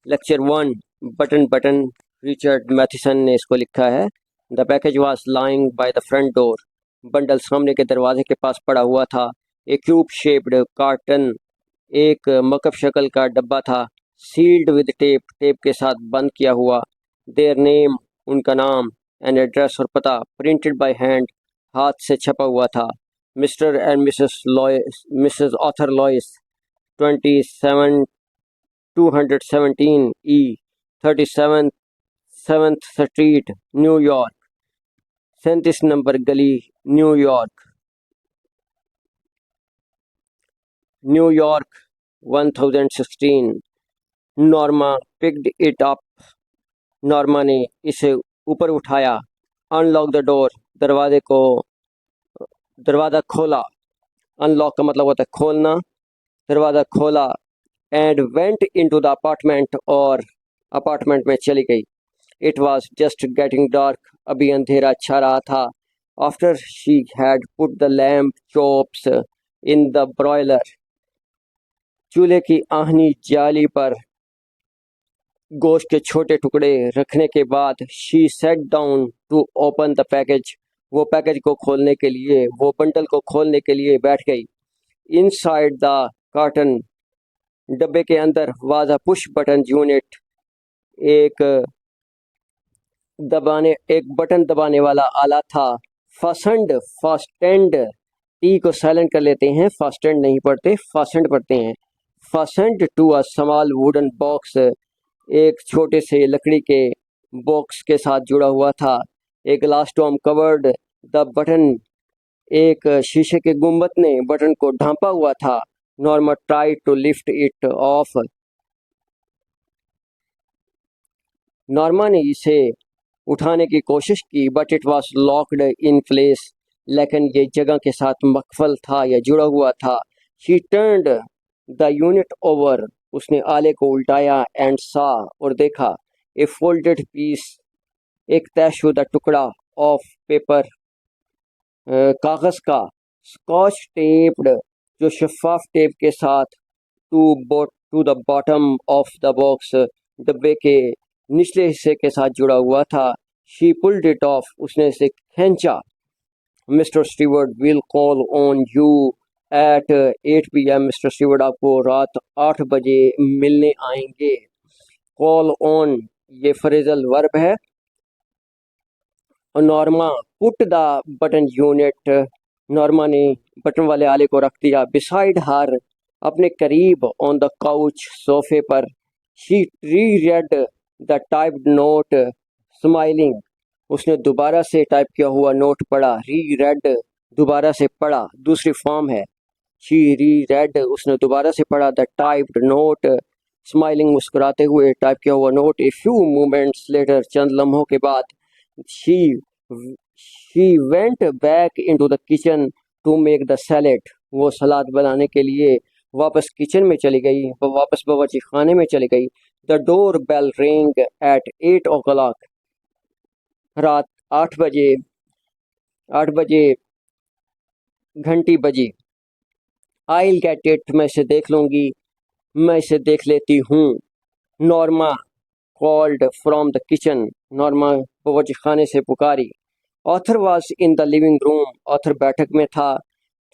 Lecture 1 button button Richard मैथिसन ने इसको लिखा है। The package was lying by the front door. Bundle सामने के दरवाजे के पास पड़ा हुआ था। एक क्यूब शेप्ड कार्टन, एक मकब शक्ल का डब्बा था, सील्ड विद टेप, टेप के साथ बंद किया हुआ। देयर नेम, उनका नाम, एंड एड्रेस और पता, प्रिंटेड बाय हैंड, हाथ से छपा हुआ था। Mister and missus Arthur Lewis, 27 217 E 37 7th street, New York, 37 number गली, New York, 1016। Norma picked it up. Norma ने इसे ऊपर उठाया। अनलॉक द डोर, दरवाज़ा खोला। अनलॉक का मतलब होता है खोलना। दरवाज़ा खोला। And went into the apartment, और अपार्टमेंट में चली गई। It was just getting dark, अभी अंधेरा छा रहा था। After she had put the lamp chops in the broiler, चूल्हे की आहनी जाली पर गोश्त के छोटे टुकड़े रखने के बाद, she sat down to open the package, वो पैकेज को खोलने के लिए, वो बंडल को खोलने के लिए बैठ गई। इनसाइड द कार्टन, डब्बे के अंदर, was a push button unit, एक बटन दबाने वाला आला था। फास्टेंड, टी को साइलेंट कर लेते हैं, फास्टेंड नहीं पढ़ते, फास्टेंड पढ़ते हैं। Fastened to a small wooden box, एक छोटे से लकड़ी के बॉक्स के साथ जुड़ा हुआ था। एक glass Tom covered the button, एक शीशे के गुंबद ने बटन को ढांपा हुआ था। Norma try to lift it off, Norma ने इसे उठाने की कोशिश की, but it was locked in place, लेकिन ये जगह के साथ मकफल था या जुड़ा हुआ था। She turned the unit over, उसने आले को उल्टाया, एंड सा, और देखा, ए फोल्डेड पीस, एक तयशुदा टुकड़ा, ऑफ पेपर, कागज का, स्कॉच टेप्ड, जो शफाफ टेप के साथ, to the bottom of the box, डब्बे के निचले हिस्से के साथ जुड़ा हुआ था। शी पुल्ड इट ऑफ, उसने इसे खींचा। Mister Stewart will call on you at 8 PM, Mister Stewart आपको रात 8 बजे मिलने आएंगे। कॉल ऑन, ये फ्रेजल वर्ब है। Norma put the button unit, Norma ने बटन वाले आले को रख दिया। बिसाइड हर, अपने करीब, ऑन द काउच, सोफे पर। She reread the typed note, smiling, उसने दोबारा से टाइप किया हुआ नोट पढ़ा। रीरेड, दोबारा से पढ़ा, दूसरी फॉर्म है। शी रीरेड, उसने दोबारा से पढ़ा। द टाइप्ड नोट, स्माइलिंग, मुस्कुराते हुए, टाइप किया हुआ note. A few moments later, चंद लम्हों के बाद, she she went back into the kitchen to make the salad, वो सलाद बनाने के लिए वापस किचन में चली गई, वो वापस बावर्ची खाने में चली गई। The door bell ring at 8 o'clock, रात 8 बजे घंटी बजी। I'll get it, मैं इसे देख लूँगी, मैं इसे देख लेती हूँ। Norma called from the kitchen, Norma बावर्ची खाने से पुकारी। Arthur was in the living room, Arthur बैठक में था।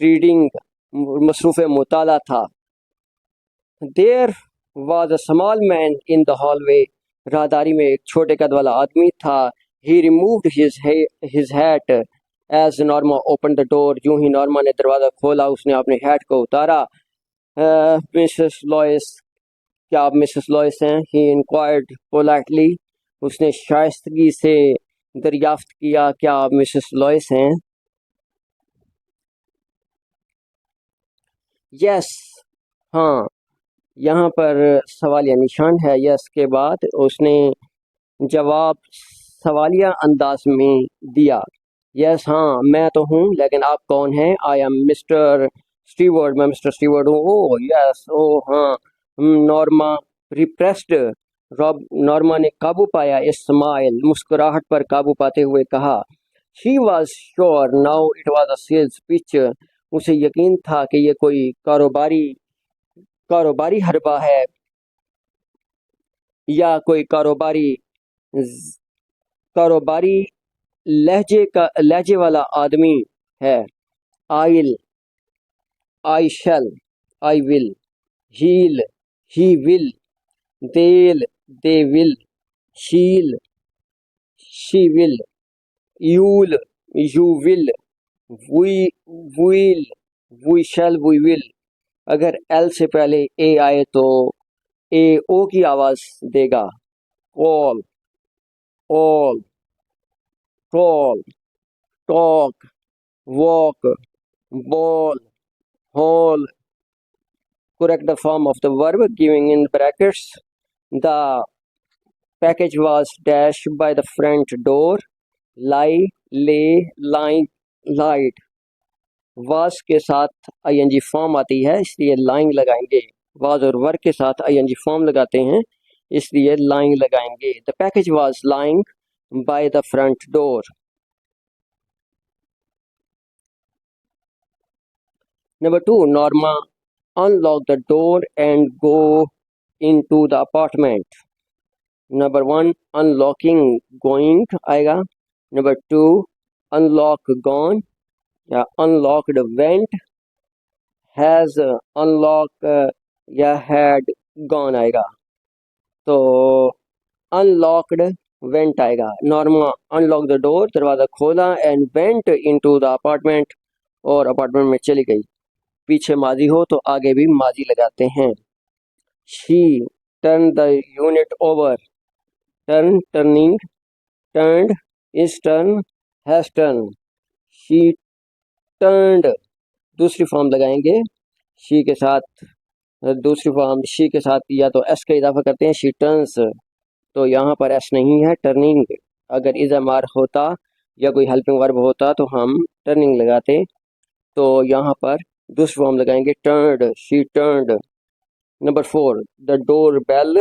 रीडिंग, मसरूफ़ मुताला था। There was a small man in the hallway, राहदारी में एक छोटे कद वाला आदमी था। He removed his hat as Norma opened the door, यूं ही नॉर्मा ने दरवाज़ा खोला, उसने अपने हैट को उतारा। मिसेस लॉइस, क्या आप मिसेस लॉइस हैं? ही इंक्वायर्ड पोलाइटली, उसने शाइस्तगी से दरियाफ्त किया, क्या आप मिसेस लॉइस हैं? यस, हाँ, यहाँ पर सवालिया निशान है। यस के बाद उसने जवाब सवालिया अंदाज में दिया। यस, हाँ, मैं तो हूँ, लेकिन आप कौन हैं? आई एम मिस्टर स्टीवर्ट, मैं मिस्टर स्टीवर्ट हूँ। ओह यस, ओह हाँ। नॉर्मा रिप्रेस्ड, नॉर्मा ने काबू पाया। स्माइल, मुस्कुराहट पर काबू पाते हुए कहा। She was sure now it was a sales pitch, उसे यकीन था कि ये कोई कारोबारी हरबा है। या कोई कारोबारी लहजे वाला आदमी है। I'll, I shall, I will, he'll, he will, they'll, they will, she'll, she will, you'll, you will, we will, we shall, we will. अगर एल से पहले ए आए तो ए ओ की आवाज देगा। Call, all, tall, talk, walk, ball, hall. Correct the form of the verb giving in brackets. The package was dashed by the front door. Lie, lay, lying, lied. was के साथ ing फॉर्म आती है इसलिए lying लगाएंगे। was और वर्ग के साथ ing फॉर्म लगाते हैं इसलिए lying लगाएंगे। The package was lying by the front door. Number 2, Norma unlock the door and go into the apartment. Number 1, unlocking going आएगा। Number 2, unlock gone या unlocked went, has unlock या had gone आएगा। तो unlocked went आएगा। Norma unlock the door, दरवाज़ा खोला, and went into the apartment, और apartment में चली गई। पीछे माजी हो तो आगे भी माजी लगाते हैं। She turned the unit over. Turn, turning, turned, is turn, has turned. She turned, दूसरी फॉर्म लगाएंगे she के साथ। दूसरी फॉर्म she के साथ या तो s का इजाफा करते हैं she turns, तो यहाँ पर s नहीं है। टर्निंग अगर इज़ामार होता या कोई हेल्पिंग वर्ब होता तो हम टर्निंग लगाते, तो यहाँ पर दूसरी फॉर्म लगाएंगे turned, she turned. Number 4, the doorbell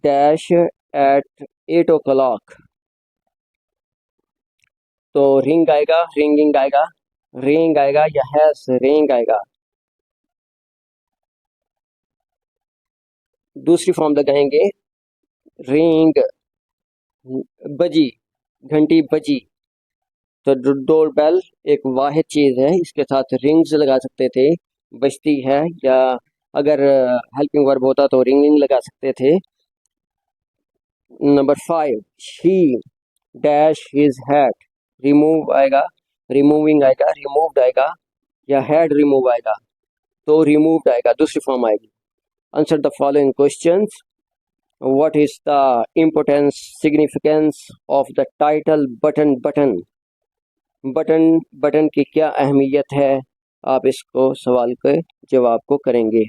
dash at 8 o'clock. तो रिंग आएगा, रिंगिंग आएगा, रिंग आएगा या हैज रिंग आएगा। दूसरी फॉर्म लगाएंगे रिंग, बजी, घंटी बजी। तो डोर बेल एक वाहिद चीज़ है, इसके साथ रिंग्स लगा सकते थे, बजती है, या अगर हेल्पिंग वर्ब होता तो रिंगिंग लगा सकते थे। Number 5, she dash his hat, remove आएगा, रिमूविंग आएगा, रिमूव्ड आएगा या हैड रिमूव आएगा, तो रिमूव्ड आएगा, दूसरी फॉर्म आएगी। Answer the following questions. What is the importance, significance of the title button button? Button की क्या अहमियत है, आप इसको सवाल के जवाब को करेंगे।